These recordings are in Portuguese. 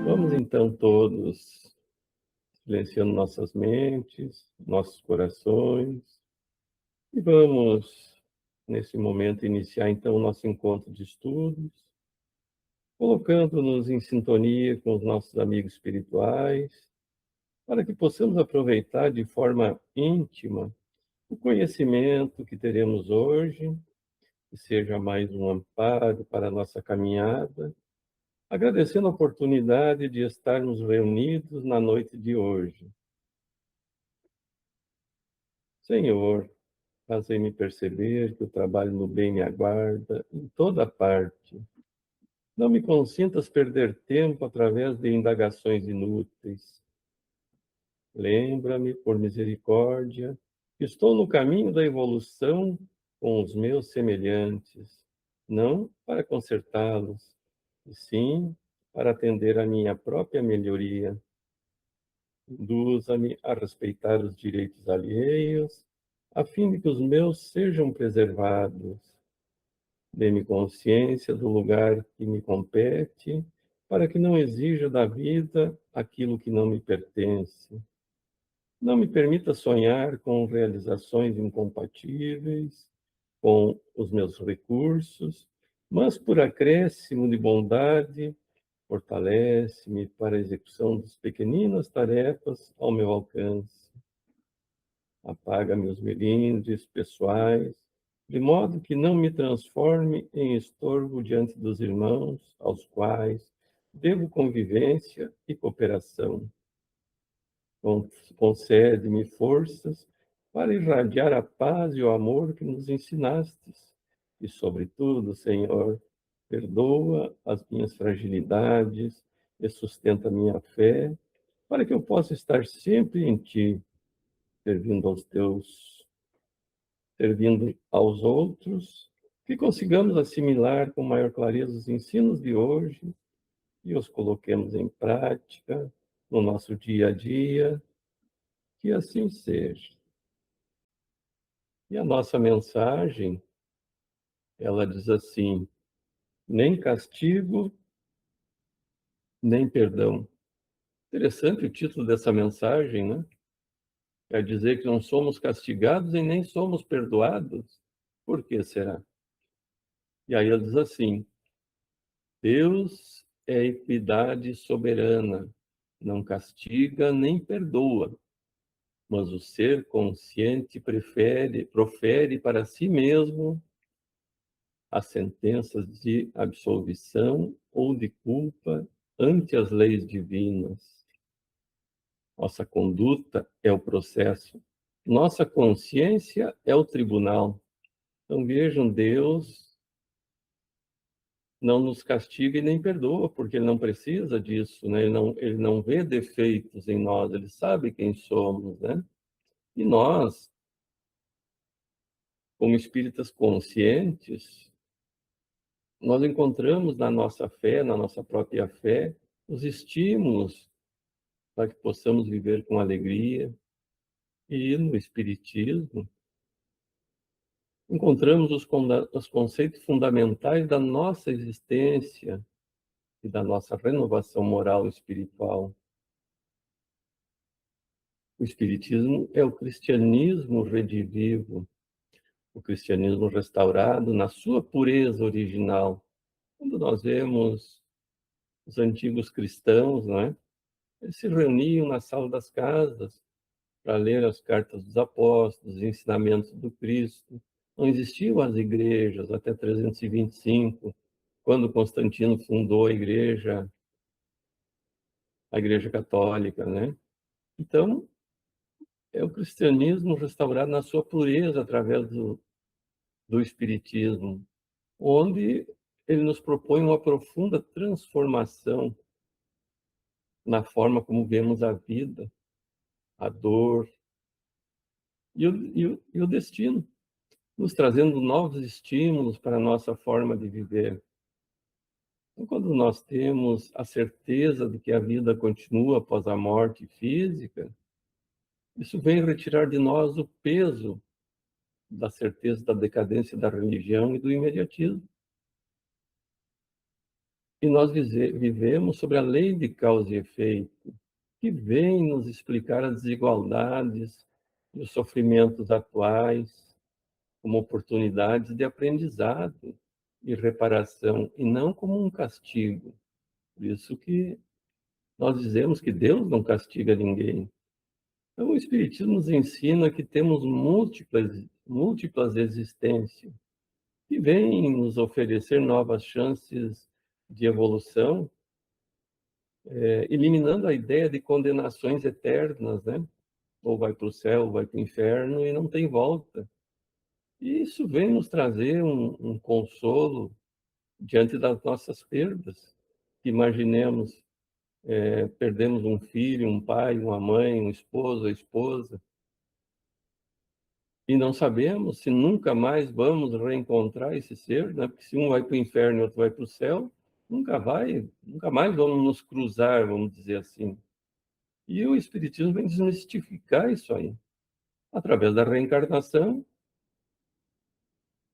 Vamos então todos silenciando nossas mentes, nossos corações, e vamos, nesse momento, iniciar então o nosso encontro de estudos, colocando-nos em sintonia com os nossos amigos espirituais, para que possamos aproveitar de forma íntima o conhecimento que teremos hoje, que seja mais um amparo para a nossa caminhada, agradecendo a oportunidade de estarmos reunidos na noite de hoje. Senhor, fazei-me perceber que o trabalho no bem me aguarda em toda parte. Não me consintas perder tempo através de indagações inúteis. Lembra-me, por misericórdia, que estou no caminho da evolução com os meus semelhantes, não para consertá-los, e sim para atender à minha própria melhoria. Induza-me a respeitar os direitos alheios, a fim de que os meus sejam preservados. Dê-me consciência do lugar que me compete, para que não exija da vida aquilo que não me pertence. Não me permita sonhar com realizações incompatíveis com os meus recursos, mas por acréscimo de bondade, fortalece-me para a execução das pequeninas tarefas ao meu alcance. Apaga meus melindres pessoais, de modo que não me transforme em estorvo diante dos irmãos aos quais devo convivência e cooperação. Concede-me forças para irradiar a paz e o amor que nos ensinastes. E, sobretudo, Senhor, perdoa as minhas fragilidades e sustenta a minha fé, para que eu possa estar sempre em Ti, servindo aos outros, que consigamos assimilar com maior clareza os ensinos de hoje e os coloquemos em prática no nosso dia a dia, que assim seja. E a nossa mensagem, ela diz assim: nem castigo, nem perdão. Interessante o título dessa mensagem, né? Quer dizer que não somos castigados e nem somos perdoados. Por que será? E aí ela diz assim: Deus é equidade soberana, não castiga nem perdoa, mas o ser consciente profere para si mesmo as sentenças de absolvição ou de culpa ante as leis divinas. Nossa conduta é o processo, nossa consciência é o tribunal. Então vejam, Deus não nos castiga e nem perdoa, porque Ele não precisa disso, né? Ele não vê defeitos em nós, Ele sabe quem somos, né? E nós, como espíritas conscientes, nós encontramos na nossa fé, na nossa própria fé, os estímulos para que possamos viver com alegria. E no Espiritismo, encontramos os conceitos fundamentais da nossa existência e da nossa renovação moral e espiritual. O Espiritismo é o cristianismo redivivo, o cristianismo restaurado na sua pureza original. Quando nós vemos os antigos cristãos, não é? Eles se reuniam na sala das casas para ler as cartas dos apóstolos, os ensinamentos do Cristo. Não existiam as igrejas até 325, quando Constantino fundou a igreja católica, né? Então, é o cristianismo restaurado na sua pureza através do Espiritismo, onde ele nos propõe uma profunda transformação na forma como vemos a vida, a dor e o destino, nos trazendo novos estímulos para a nossa forma de viver. Então, quando nós temos a certeza de que a vida continua após a morte física, isso vem retirar de nós o peso da certeza da decadência da religião e do imediatismo. E E nós vivemos sobre a lei de causa e efeito, que vem nos explicar as desigualdades e os sofrimentos atuais como oportunidades de aprendizado e reparação, e não como um castigo. Por isso que nós dizemos que Deus não castiga ninguém. Então, o Espiritismo nos ensina que temos múltiplas existências, que vêm nos oferecer novas chances de evolução, eliminando a ideia de condenações eternas, né? Ou vai para o céu, ou vai para o inferno, e não tem volta. E isso vem nos trazer um consolo diante das nossas perdas. Imaginemos, perdemos um filho, um pai, uma mãe, um esposo, a esposa, e não sabemos se nunca mais vamos reencontrar esse ser, né? Porque se um vai para o inferno e outro vai para o céu, nunca mais vamos nos cruzar, vamos dizer assim. E o Espiritismo vem desmistificar isso aí, através da reencarnação.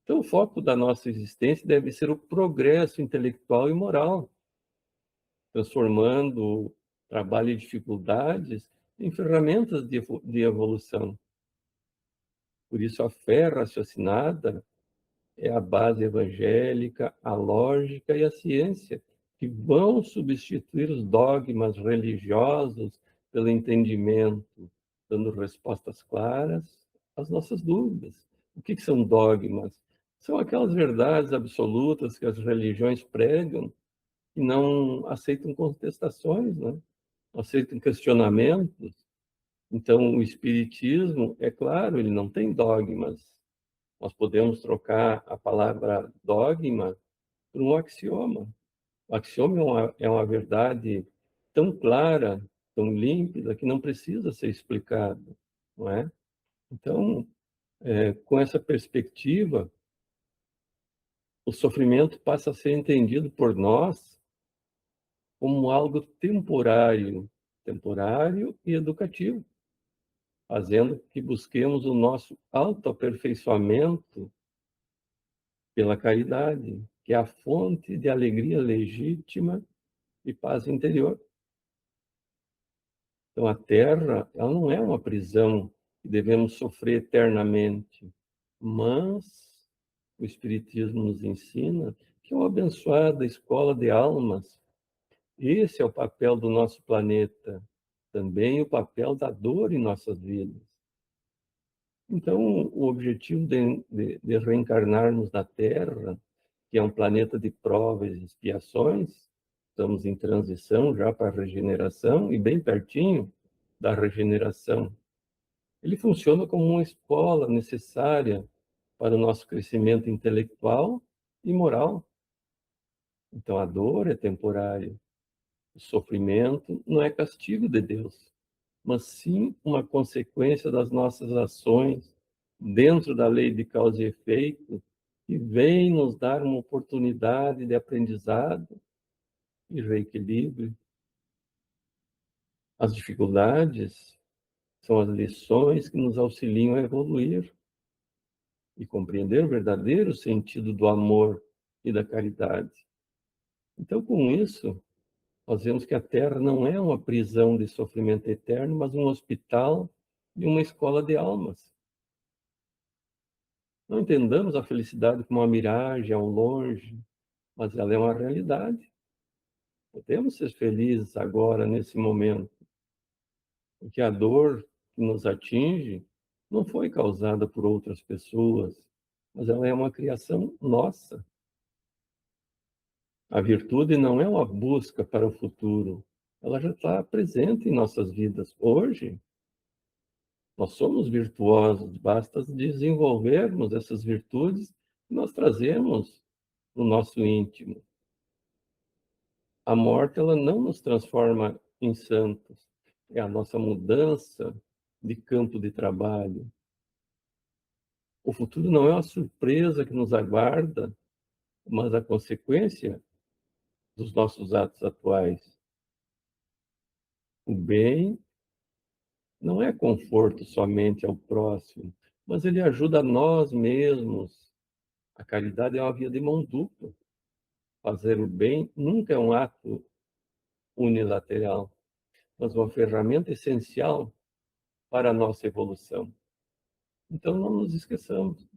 Então, o foco da nossa existência deve ser o progresso intelectual e moral, transformando trabalho e dificuldades em ferramentas de evolução. Por isso, a fé raciocinada é a base evangélica, a lógica e a ciência, que vão substituir os dogmas religiosos pelo entendimento, dando respostas claras às nossas dúvidas. O que são dogmas? São aquelas verdades absolutas que as religiões pregam e não aceitam contestações, né? Não aceitam questionamentos. Então, o Espiritismo, é claro, ele não tem dogmas. Nós podemos trocar a palavra dogma por um axioma. O axioma é uma verdade tão clara, tão límpida, que não precisa ser explicada, não é? Então, com essa perspectiva, o sofrimento passa a ser entendido por nós como algo temporário e educativo, fazendo que busquemos o nosso autoaperfeiçoamento pela caridade, que é a fonte de alegria legítima e paz interior. Então, a Terra, ela não é uma prisão que devemos sofrer eternamente, mas o Espiritismo nos ensina que é uma abençoada escola de almas. Esse é o papel do nosso planeta, também o papel da dor em nossas vidas. Então, o objetivo de reencarnarmos na Terra, que é um planeta de provas e expiações, estamos em transição já para a regeneração e bem pertinho da regeneração. Ele funciona como uma escola necessária para o nosso crescimento intelectual e moral. Então, a dor é temporária, o sofrimento não é castigo de Deus, mas sim uma consequência das nossas ações dentro da lei de causa e efeito, que vem nos dar uma oportunidade de aprendizado e reequilíbrio. As dificuldades são as lições que nos auxiliam a evoluir e compreender o verdadeiro sentido do amor e da caridade. Então, com isso, nós vemos que a Terra não é uma prisão de sofrimento eterno, mas um hospital e uma escola de almas. Não entendamos a felicidade como uma miragem ao longe, mas ela é uma realidade. Podemos ser felizes agora, nesse momento, porque a dor que nos atinge não foi causada por outras pessoas, mas ela é uma criação nossa. A virtude não é uma busca para o futuro, ela já está presente em nossas vidas hoje. Nós somos virtuosos, basta desenvolvermos essas virtudes que nós trazemos no nosso íntimo. A morte, ela não nos transforma em santos, é a nossa mudança de campo de trabalho. O futuro não é uma surpresa que nos aguarda, mas a consequência dos nossos atos atuais. O bem não é conforto somente ao próximo, mas ele ajuda a nós mesmos. A caridade é uma via de mão dupla. Fazer o bem nunca é um ato unilateral, mas uma ferramenta essencial para a nossa evolução. Então, não nos esqueçamos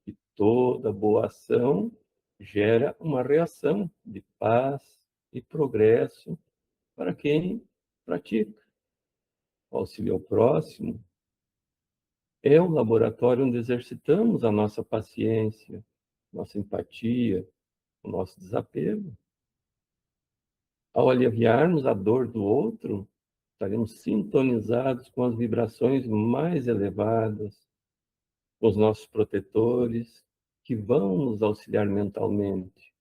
que toda boa ação gera uma reação de paz e progresso para quem pratica. O auxílio ao próximo é o laboratório onde exercitamos a nossa paciência, nossa empatia, o nosso desapego. Ao aliviarmos a dor do outro, estaremos sintonizados com as vibrações mais elevadas, com os nossos protetores, que vão nos auxiliar mentalmente.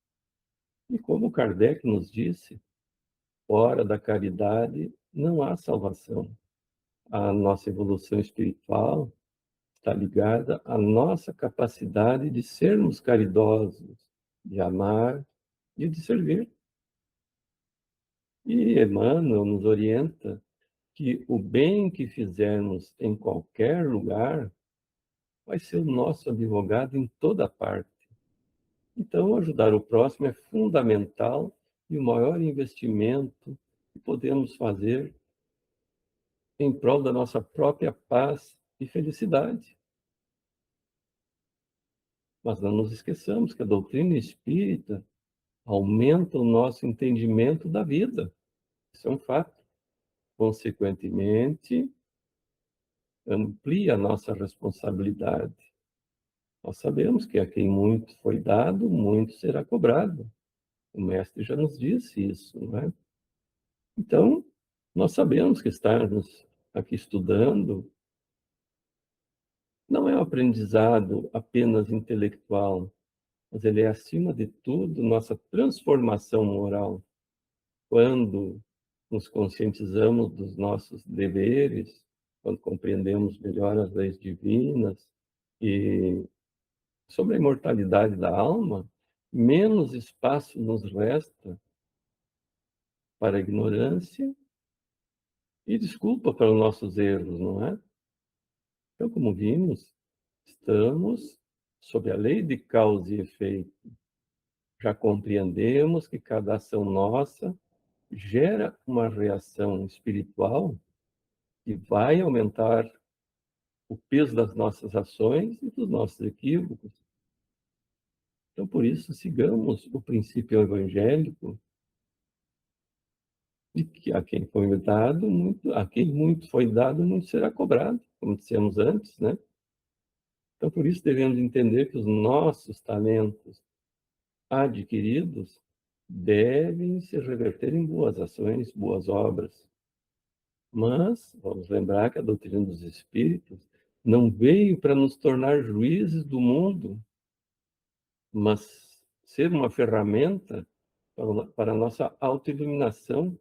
E como Kardec nos disse, fora da caridade não há salvação. A nossa evolução espiritual está ligada à nossa capacidade de sermos caridosos, de amar e de servir. E Emmanuel nos orienta que o bem que fizermos em qualquer lugar vai ser o nosso advogado em toda parte. Então, ajudar o próximo é fundamental e o maior investimento que podemos fazer em prol da nossa própria paz e felicidade. Mas não nos esqueçamos que a doutrina espírita aumenta o nosso entendimento da vida. Isso é um fato. Consequentemente, amplia a nossa responsabilidade. Nós sabemos que a quem muito foi dado, muito será cobrado. O mestre já nos disse isso, não é? Então, nós sabemos que estarmos aqui estudando não é um aprendizado apenas intelectual, mas ele é, acima de tudo, nossa transformação moral. Quando nos conscientizamos dos nossos deveres, quando compreendemos melhor as leis divinas e sobre a imortalidade da alma, menos espaço nos resta para a ignorância e desculpa para os nossos erros, não é? Então, como vimos, estamos sob a lei de causa e efeito. Já compreendemos que cada ação nossa gera uma reação espiritual que vai aumentar o peso das nossas ações e dos nossos equívocos. Então, por isso, sigamos o princípio evangélico de que a quem foi dado, muito, a quem muito foi dado, muito será cobrado, como dissemos antes, né? Então, por isso, devemos entender que os nossos talentos adquiridos devem se reverter em boas ações, boas obras. Mas, vamos lembrar que a doutrina dos espíritos não veio para nos tornar juízes do mundo, mas ser uma ferramenta para a nossa autoiluminação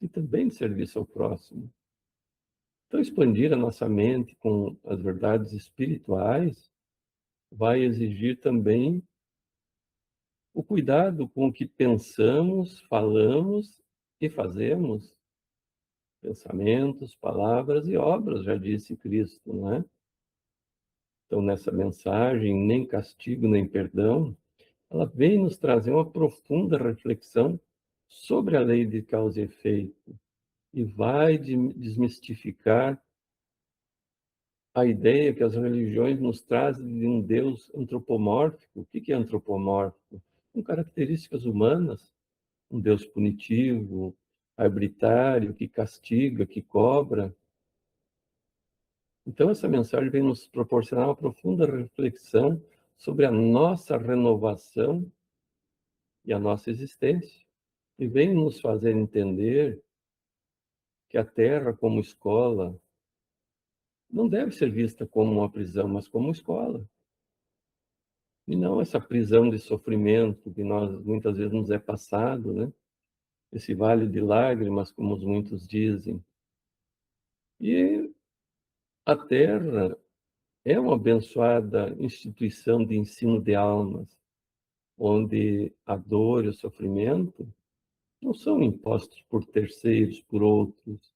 e também de serviço ao próximo. Então, expandir a nossa mente com as verdades espirituais vai exigir também o cuidado com o que pensamos, falamos e fazemos. Pensamentos, palavras e obras, já disse Cristo, não é? Então, nessa mensagem, nem castigo, nem perdão, ela vem nos trazer uma profunda reflexão sobre a lei de causa e efeito e vai desmistificar a ideia que as religiões nos trazem de um Deus antropomórfico. O que é antropomórfico? Com características humanas, um Deus punitivo, arbitrário, que castiga, que cobra. Então, essa mensagem vem nos proporcionar uma profunda reflexão sobre a nossa renovação e a nossa existência. E vem nos fazer entender que a Terra, como escola, não deve ser vista como uma prisão, mas como escola. E não essa prisão de sofrimento que nós muitas vezes nos é passado, né? Esse vale de lágrimas, como muitos dizem. E a Terra é uma abençoada instituição de ensino de almas, onde a dor e o sofrimento não são impostos por terceiros, por outros,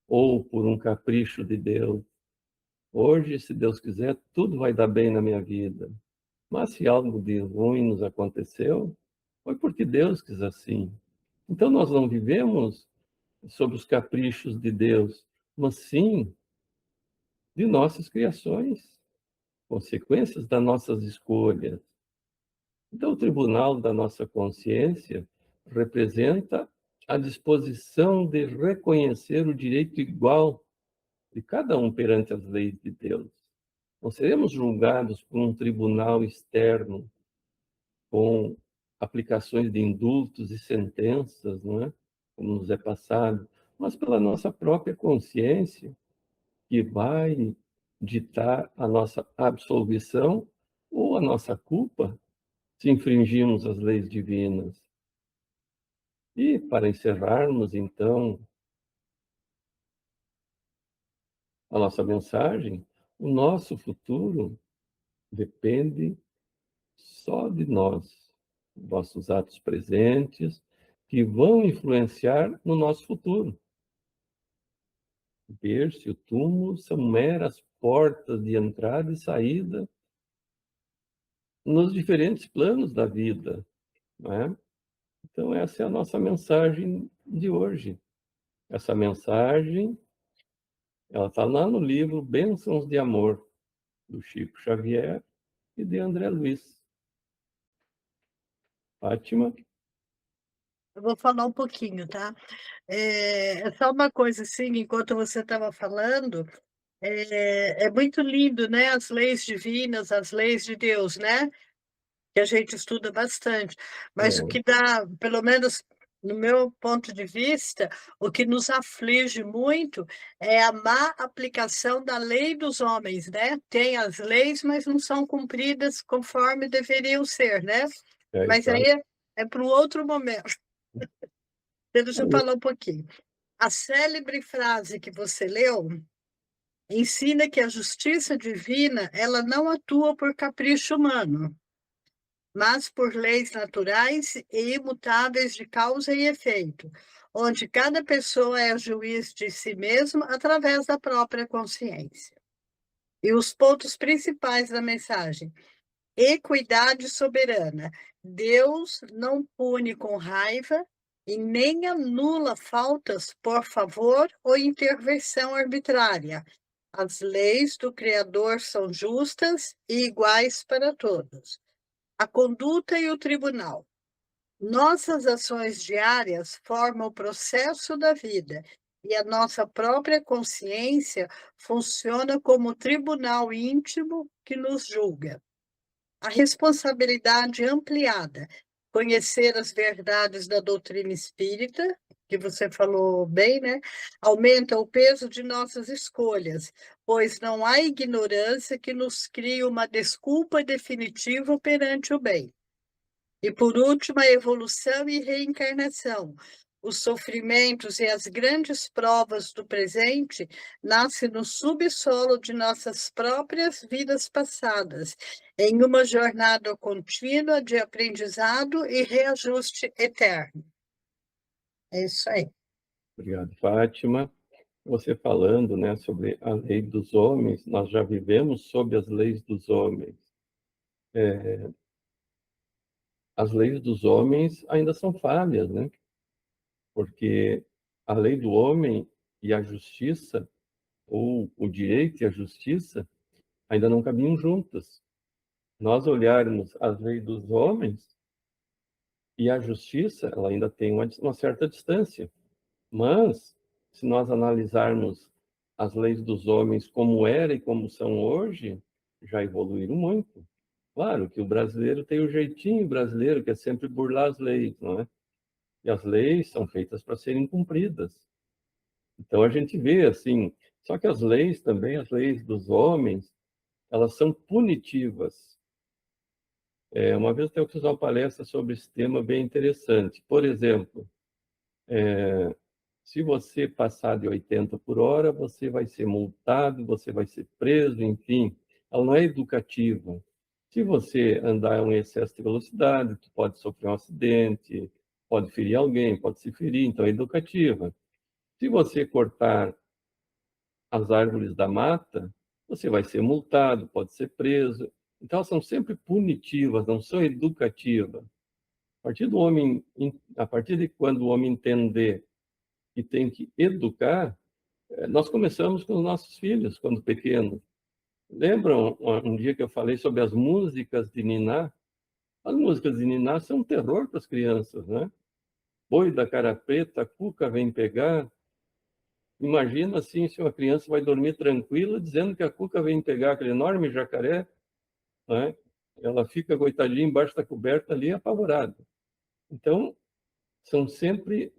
ou por um capricho de Deus. Hoje, se Deus quiser, tudo vai dar bem na minha vida. Mas se algo de ruim nos aconteceu, Foi porque Deus quis assim. Então, nós não vivemos sob os caprichos de Deus, mas sim de nossas criações, consequências das nossas escolhas. Então, o tribunal da nossa consciência representa a disposição de reconhecer o direito igual de cada um perante as leis de Deus. Não seremos julgados por um tribunal externo com aplicações de indultos e sentenças, não é? Como nos é passado, mas pela nossa própria consciência, que vai ditar a nossa absolvição ou a nossa culpa se infringirmos as leis divinas. E, para encerrarmos, então, a nossa mensagem, o nosso futuro depende só de nós, nossos atos presentes, que vão influenciar no nosso futuro. O berço e o túmulo são meras portas de entrada e saída nos diferentes planos da vida, não é? Então, essa é a nossa mensagem de hoje. Essa mensagem, ela está lá no livro Bênçãos de Amor, do Chico Xavier e de André Luiz. Fátima? Eu vou falar um pouquinho, tá? É só uma coisa assim, enquanto você estava falando, é muito lindo, né? As leis divinas, as leis de Deus, né? Que a gente estuda bastante. Mas o É, que dá, pelo menos no meu ponto de vista, o que nos aflige muito é a má aplicação da lei dos homens, né? Tem as leis, mas não são cumpridas conforme deveriam ser, né? Mas aí exato. é para um outro momento. Deixa eu falar um pouquinho. A célebre frase que você leu ensina que a justiça divina, ela não atua por capricho humano, mas por leis naturais e imutáveis de causa e efeito, onde cada pessoa é juiz de si mesma através da própria consciência. E os pontos principais da mensagem: equidade soberana. Deus não pune com raiva e nem anula faltas por favor ou intervenção arbitrária. As leis do Criador são justas e iguais para todos. A conduta e o tribunal. Nossas ações diárias formam o processo da vida e a nossa própria consciência funciona como o tribunal íntimo que nos julga. A responsabilidade ampliada, conhecer as verdades da doutrina espírita, que você falou bem, né? Aumenta o peso de nossas escolhas, pois não há ignorância que nos crie uma desculpa definitiva perante o bem. E por último, a evolução e reencarnação. Os sofrimentos e as grandes provas do presente nascem no subsolo de nossas próprias vidas passadas, em uma jornada contínua de aprendizado e reajuste eterno. É isso aí. Obrigado, Fátima. Você falando, né, sobre a lei dos homens, nós já vivemos sob as leis dos homens. As leis dos homens ainda são falhas, né? Porque a lei do homem e a justiça, ou o direito e a justiça, ainda não caminham juntas. Nós olharmos as leis dos homens e a justiça, ela ainda tem uma certa distância. Mas, se nós analisarmos as leis dos homens como era e como são hoje, já evoluíram muito. Claro que o brasileiro tem o jeitinho brasileiro, que é sempre burlar as leis, não é? E as leis são feitas para serem cumpridas. Então a gente vê assim, só que as leis também, as leis dos homens, elas são punitivas. Uma vez eu fiz uma palestra sobre esse tema bem interessante. Por exemplo, se você passar de 80 por hora, você vai ser multado, você vai ser preso, enfim. Ela não é educativa. Se você andar em excesso de velocidade, tu pode sofrer um acidente, pode ferir alguém, pode se ferir, então é educativa. Se você cortar as árvores da mata, você vai ser multado, pode ser preso. Então, elas são sempre punitivas, não são educativas. A partir de quando o homem entender que tem que educar, nós começamos com os nossos filhos, quando pequenos. Lembram um dia que eu falei sobre as músicas de niná? As músicas de niná são um terror para as crianças, né? Boi da cara preta, cuca vem pegar. Imagina assim, se uma criança vai dormir tranquila, dizendo que a cuca vem pegar aquele enorme jacaré, né? Ela fica, coitadinha, embaixo da coberta ali, apavorada. Então, são sempre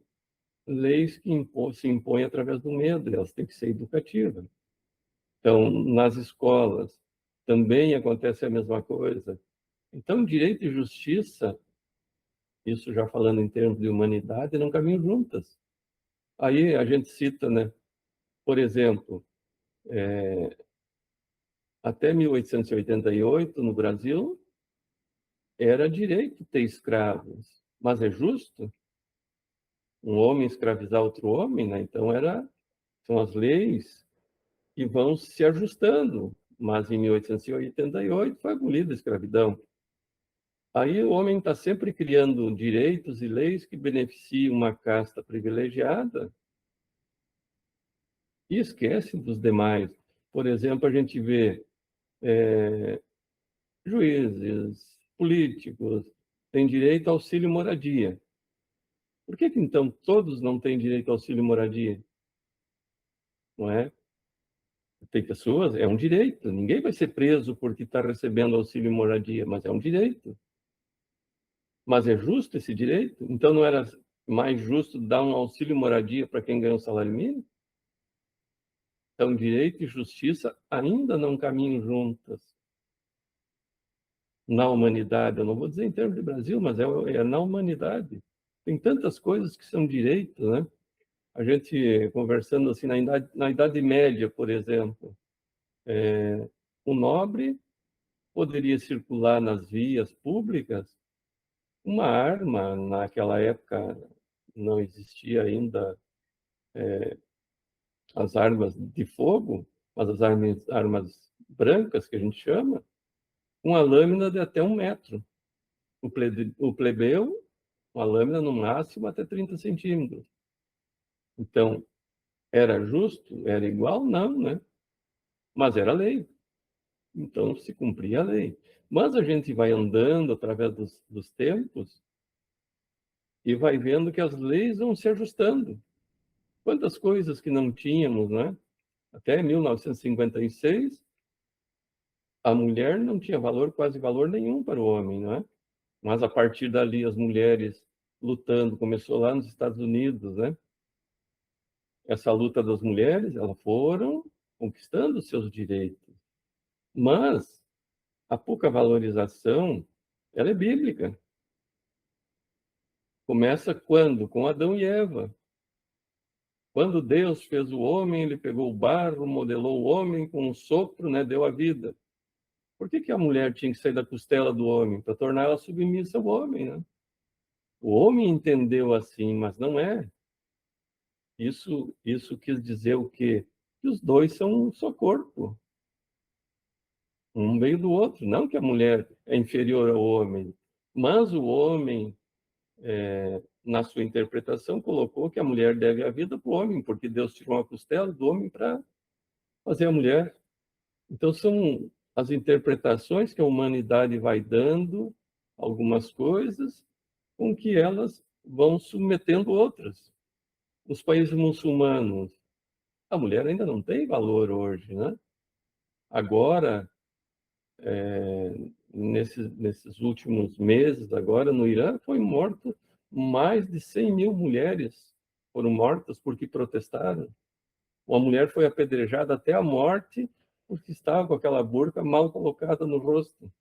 leis que se impõem através do medo, e elas têm que ser educativas. Então, nas escolas, também acontece a mesma coisa. Então, direito e justiça, isso já falando em termos de humanidade, não caminham juntas. Aí a gente cita, né, por exemplo, até 1888, no Brasil, era direito ter escravos. Mas é justo um homem escravizar outro homem, né? Então, são as leis que vão se ajustando. Mas em 1888 foi abolida a escravidão. Aí o homem está sempre criando direitos e leis que beneficiam uma casta privilegiada e esquece dos demais. Por exemplo, a gente vê juízes, políticos, têm direito ao auxílio moradia. Por que então todos não têm direito ao auxílio moradia? Não é? Tem pessoas, é um direito. Ninguém vai ser preso porque está recebendo auxílio moradia, mas é um direito. Mas é justo esse direito? Então não era mais justo dar um auxílio moradia para quem ganha um salário mínimo? Então, direito e justiça ainda não caminham juntas na humanidade. Eu não vou dizer em termos de Brasil, mas é na humanidade. Tem tantas coisas que são direitos, né? A gente conversando assim na Idade Média, por exemplo, o nobre poderia circular nas vias públicas. Uma arma, naquela época, não existia ainda as armas de fogo, mas as armas brancas, que a gente chama, uma lâmina de até 1 metro. O plebeu, uma lâmina no máximo até 30 centímetros. Então, era justo? Era igual? Não, né? Mas era lei. Então, se cumpria a lei. Mas a gente vai andando através dos tempos e vai vendo que as leis vão se ajustando. Quantas coisas que não tínhamos, né? Até 1956, a mulher não tinha valor, quase valor nenhum para o homem, não é? Mas a partir dali, as mulheres lutando, começou lá nos Estados Unidos, né? Essa luta das mulheres, elas foram conquistando seus direitos. Mas a pouca valorização, ela é bíblica. Começa quando? Com Adão e Eva. Quando Deus fez o homem, ele pegou o barro, modelou o homem com um sopro, né, deu a vida. Por que a mulher tinha que sair da costela do homem? Para tornar ela submissa ao homem, né? O homem entendeu assim, mas não é. Isso quis dizer o quê? Que os dois são um só corpo. Um veio do outro. Não que a mulher é inferior ao homem, mas o homem, na sua interpretação, colocou que a mulher deve a vida para o homem, porque Deus tirou uma costela do homem para fazer a mulher. Então, são as interpretações que a humanidade vai dando, algumas coisas, com que elas vão submetendo outras. Os países muçulmanos, a mulher ainda não tem valor hoje, né? Agora, nesses últimos meses, agora no Irã, foi morto mais de 100 mil mulheres foram mortas porque protestaram. Uma mulher foi apedrejada até a morte porque estava com aquela burca mal colocada no rosto.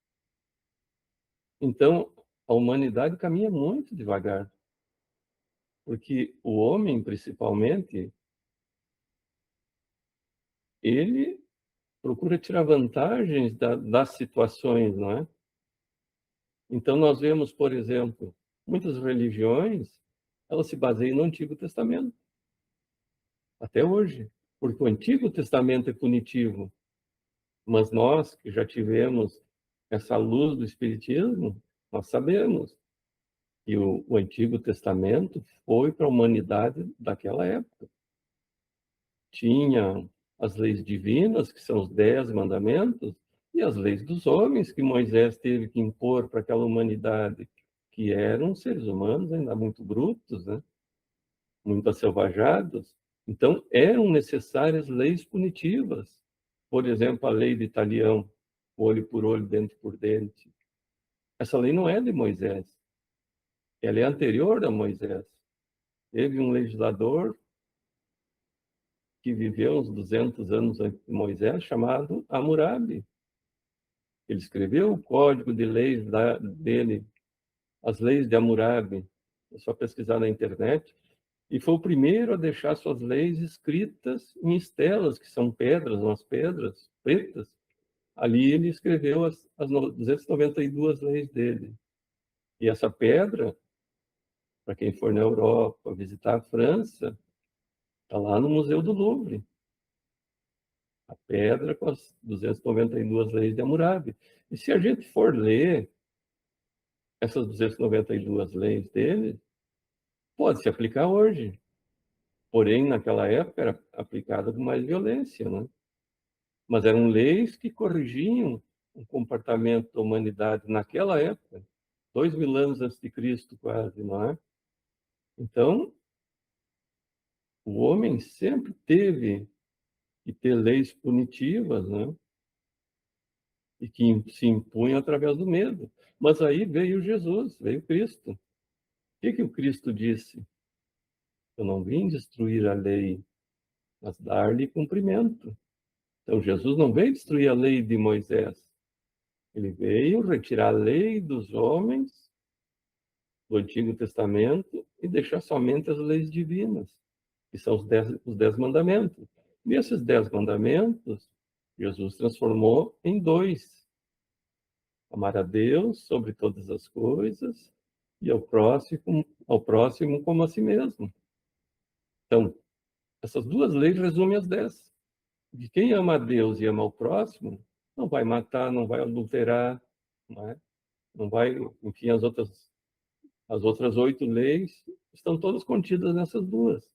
Então, a humanidade caminha muito devagar, porque o homem, principalmente, ele procura tirar vantagens das situações, não é? Então, nós vemos, por exemplo, muitas religiões, elas se baseiam no Antigo Testamento, até hoje, porque o Antigo Testamento é punitivo, mas nós que já tivemos essa luz do Espiritismo, nós sabemos E o Antigo Testamento foi para a humanidade daquela época. Tinha as leis divinas, que são os 10 mandamentos, e as leis dos homens que Moisés teve que impor para aquela humanidade, que eram seres humanos ainda muito brutos, né? Muito acelvajados. Então, eram necessárias leis punitivas. Por exemplo, a lei de Italião, olho por olho, dente por dente. Essa lei não é de Moisés, ela é anterior a Moisés. Teve um legislador que viveu uns 200 anos antes de Moisés, chamado Hammurabi. Ele escreveu o código de leis dele, as leis de Hammurabi. É só pesquisar na internet. E foi o primeiro a deixar suas leis escritas em estelas, que são pedras, umas pedras pretas. Ali ele escreveu as 292 leis dele. E essa pedra, para quem for na Europa visitar a França, está lá no Museu do Louvre. A pedra com as 292 leis de Hammurabi. E se a gente for ler essas 292 leis dele, pode se aplicar hoje. Porém, naquela época era aplicada com mais violência, né? Mas eram leis que corrigiam o comportamento da humanidade naquela época, 2000 anos antes de Cristo, quase, não é? Então, o homem sempre teve que ter leis punitivas, né? E que se impunham através do medo. Mas aí veio Jesus, veio Cristo. O que o Cristo disse? Eu não vim destruir a lei, mas dar-lhe cumprimento. Então, Jesus não veio destruir a lei de Moisés. Ele veio retirar a lei dos homens do Antigo Testamento e deixar somente as leis divinas, que são os dez mandamentos. E esses 10 mandamentos, Jesus transformou em dois: amar a Deus sobre todas as coisas e ao próximo como a si mesmo. Então, essas duas leis resumem as 10. De quem ama a Deus e ama ao próximo, não vai matar, não vai adulterar, não é? Não vai, enfim, as outras 8 leis estão todas contidas nessas duas.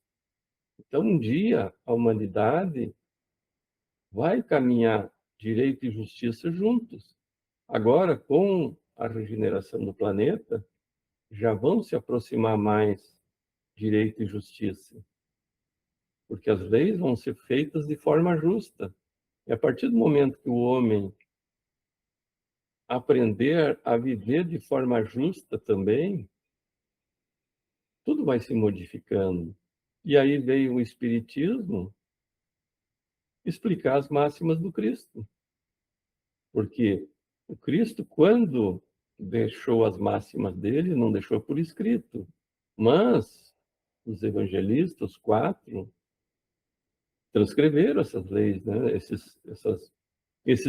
Então, um dia, a humanidade vai caminhar direito e justiça juntos. Agora, com a regeneração do planeta, já vão se aproximar mais direito e justiça, porque as leis vão ser feitas de forma justa. E a partir do momento que o homem aprender a viver de forma justa também, tudo vai se modificando. E aí veio o Espiritismo explicar as máximas do Cristo. Porque o Cristo, quando deixou as máximas dele, não deixou por escrito. Mas os evangelistas, os 4, transcreveram essas leis, né? esses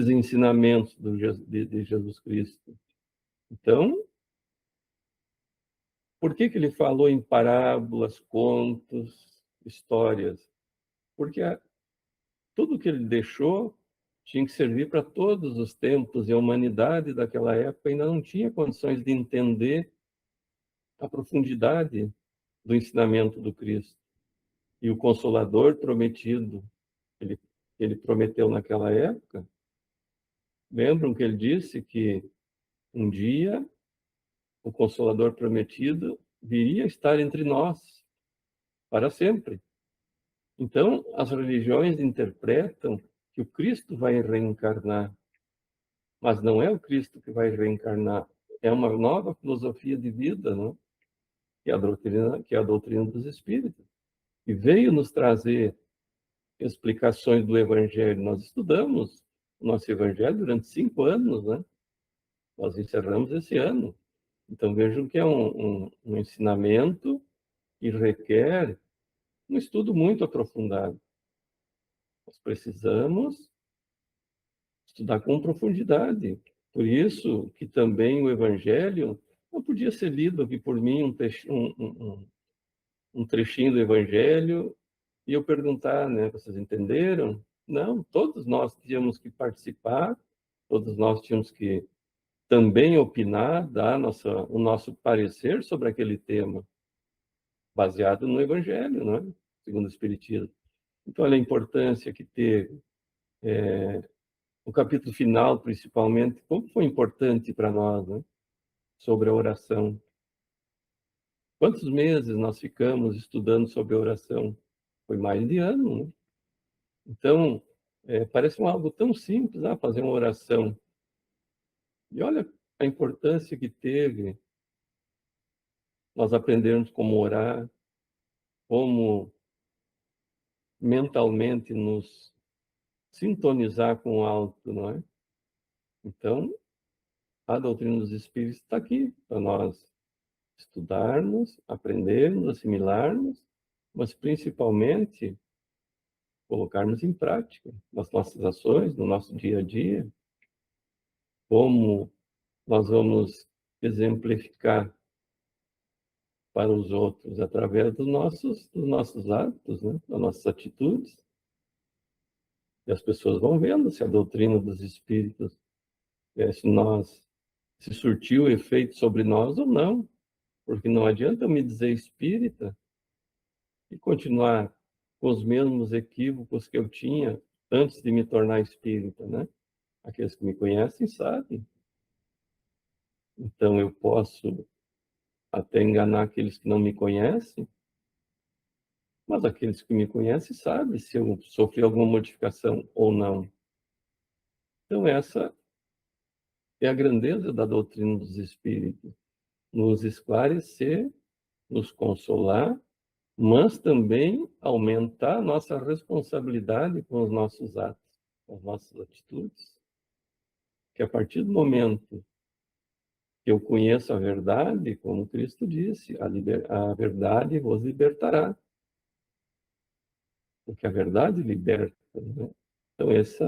ensinamentos de Jesus Cristo. Então, por que ele falou em parábolas, contos, histórias? Porque tudo que ele deixou tinha que servir para todos os tempos, e a humanidade daquela época ainda não tinha condições de entender a profundidade do ensinamento do Cristo. E o Consolador prometido, ele prometeu naquela época, lembram que ele disse que um dia o Consolador prometido viria estar entre nós para sempre. Então, as religiões interpretam que o Cristo vai reencarnar, mas não é o Cristo que vai reencarnar, é uma nova filosofia de vida, não? Que é a doutrina dos Espíritos, e veio nos trazer explicações do Evangelho. Nós estudamos o nosso Evangelho durante 5 anos, né? Nós encerramos esse ano. Então, vejam que é um ensinamento que requer um estudo muito aprofundado. Nós precisamos estudar com profundidade. Por isso que também o Evangelho não podia ser lido aqui por mim, um trechinho do Evangelho, e eu perguntar, né, vocês entenderam? Não, todos nós tínhamos que participar, todos nós tínhamos que também opinar, dar o nosso parecer sobre aquele tema, baseado no Evangelho, não é? Segundo o Espiritismo. Então, olha a importância que teve. O capítulo final, principalmente, como foi importante para nós, né? Sobre a oração. Quantos meses nós ficamos estudando sobre a oração? Foi mais de ano, né? Então, parece algo tão simples, fazer uma oração. E olha a importância que teve nós aprendermos como orar, como mentalmente nos sintonizar com o alto, não é? Então, a doutrina dos Espíritos está aqui para nós estudarmos, aprendermos, assimilarmos, mas principalmente colocarmos em prática nas nossas ações, no nosso dia a dia, como nós vamos exemplificar para os outros através dos nossos hábitos, né? Das nossas atitudes. E as pessoas vão vendo se a doutrina dos Espíritos, se surtiu efeito sobre nós ou não. Porque não adianta eu me dizer espírita e continuar com os mesmos equívocos que eu tinha antes de me tornar espírita, né? Aqueles que me conhecem sabem. Então eu posso até enganar aqueles que não me conhecem, mas aqueles que me conhecem sabem se eu sofri alguma modificação ou não. Então essa é a grandeza da doutrina dos espíritos, nos esclarecer, nos consolar, mas também aumentar a nossa responsabilidade com os nossos atos, com as nossas atitudes. Que a partir do momento que eu conheço a verdade, como Cristo disse, a verdade vos libertará. Porque a verdade liberta, né? Então, esse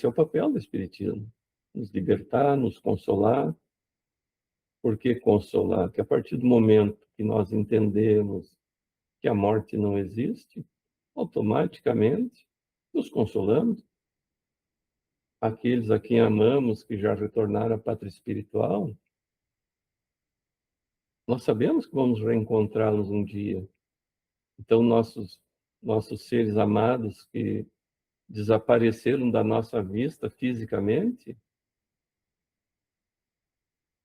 é o papel do Espiritismo. Nos libertar, nos consolar. Por que consolar? Que a partir do momento que nós entendemos que a morte não existe, automaticamente nos consolamos. Aqueles a quem amamos, que já retornaram à pátria espiritual, nós sabemos que vamos reencontrá-los um dia. Então, nossos seres amados que desapareceram da nossa vista fisicamente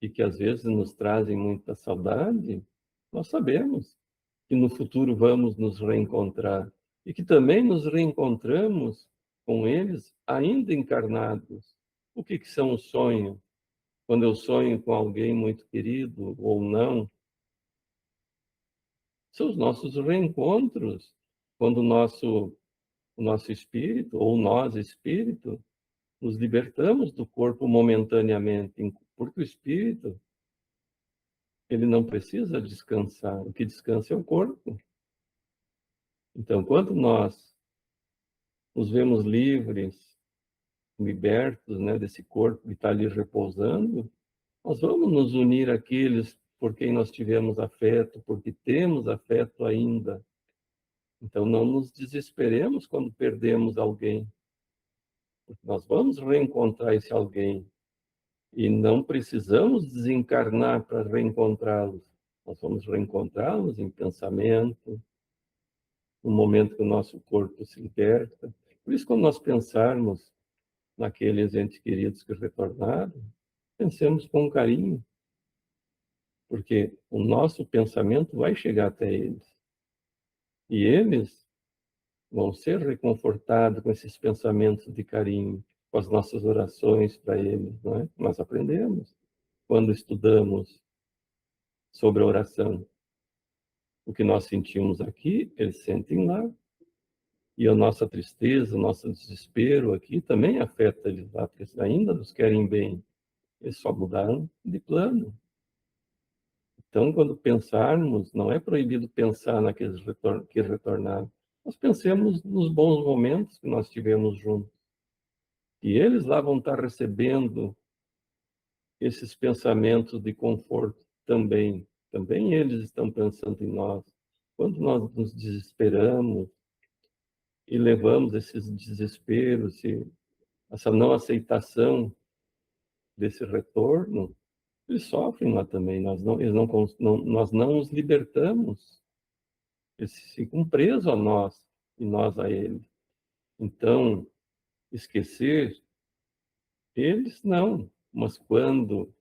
e que às vezes nos trazem muita saudade, nós sabemos que no futuro vamos nos reencontrar e que também nos reencontramos com eles ainda encarnados. O que são os sonhos? Quando eu sonho com alguém muito querido ou não, são os nossos reencontros, quando o nosso espírito, ou nós, espírito, nos libertamos do corpo momentaneamente, porque o espírito, ele não precisa descansar, o que descansa é o corpo. Então, quando nós nos vemos livres, libertos, né, desse corpo que está ali repousando, nós vamos nos unir àqueles por quem nós tivemos afeto, porque temos afeto ainda. Então, não nos desesperemos quando perdemos alguém, porque nós vamos reencontrar esse alguém e não precisamos desencarnar para reencontrá-los. Nós vamos reencontrá-los em pensamento, no momento que o nosso corpo se liberta. Por isso, quando nós pensarmos naqueles entes queridos que retornaram, pensemos com carinho, porque o nosso pensamento vai chegar até eles. E eles vão ser reconfortados com esses pensamentos de carinho, com as nossas orações para eles, não é? Nós aprendemos quando estudamos sobre a oração. O que nós sentimos aqui, eles sentem lá. E a nossa tristeza, o nosso desespero aqui também afeta eles lá, porque eles ainda nos querem bem. Eles só mudaram de plano. Então, quando pensarmos, não é proibido pensar naqueles que retornaram. Nós pensemos nos bons momentos que nós tivemos juntos. E eles lá vão estar recebendo esses pensamentos de conforto também. Também eles estão pensando em nós. Quando nós nos desesperamos e levamos esses desesperos, essa não aceitação desse retorno, eles sofrem lá também. Nós não os libertamos. Eles ficam presos a nós e nós a eles. Então, esquecer eles, não. Mas quando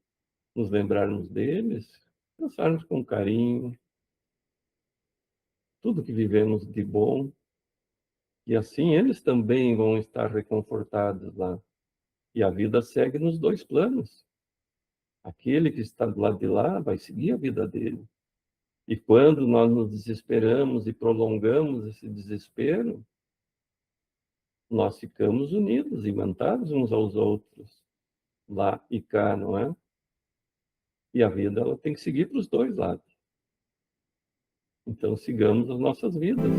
nos lembrarmos deles, pensarmos com carinho, tudo que vivemos de bom, e assim eles também vão estar reconfortados lá. E a vida segue nos dois planos. Aquele que está do lado de lá vai seguir a vida dele. E quando nós nos desesperamos e prolongamos esse desespero, nós ficamos unidos, imantados uns aos outros, lá e cá, não é? E a vida ela tem que seguir para os dois lados. Então, sigamos as nossas vidas.